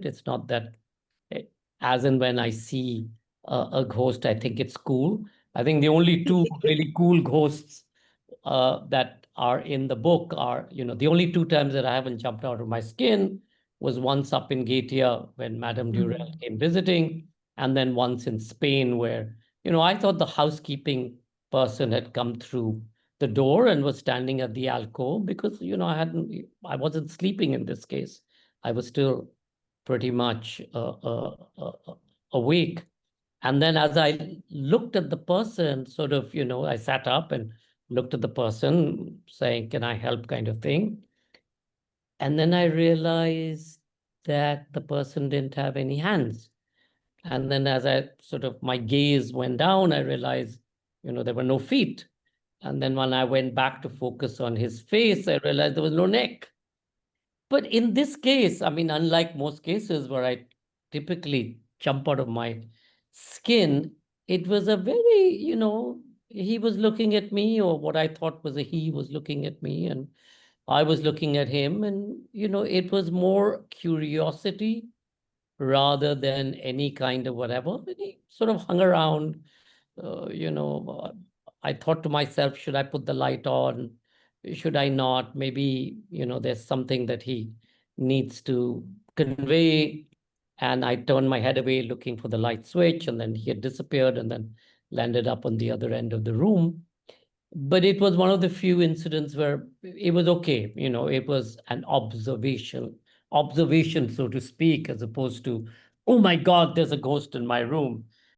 it. It's not that, eh, as and when I see a ghost, I think it's cool. I think the only two really cool ghosts that are in the book are, the only two times that I haven't jumped out of my skin was once up in Gaetia when Madame Durel came visiting, and then once in Spain where, I thought the housekeeping person had come through the door and was standing at the alcove because, I wasn't sleeping in this case. I was still pretty much awake. And then as I looked at the person, sort of, I sat up and looked at the person saying, can I help kind of thing. And then I realized that the person didn't have any hands. And then as I sort of, my gaze went down, I realized, there were no feet. And then when I went back to focus on his face, I realized there was no neck. But in this case, I mean, unlike most cases where I typically jump out of my skin, it was a very, he was looking at me, or what I thought was a he was looking at me, and I was looking at him. And, it was more curiosity rather than any kind of whatever. And he sort of hung around, uh, you know, uh, I thought to myself, should I put the light on? Should I not? Maybe, there's something that he needs to convey. And I turned my head away looking for the light switch, and then he had disappeared and then landed up on the other end of the room. But it was one of the few incidents where it was okay. It was an observation, so to speak, as opposed to, oh my God, there's a ghost in my room.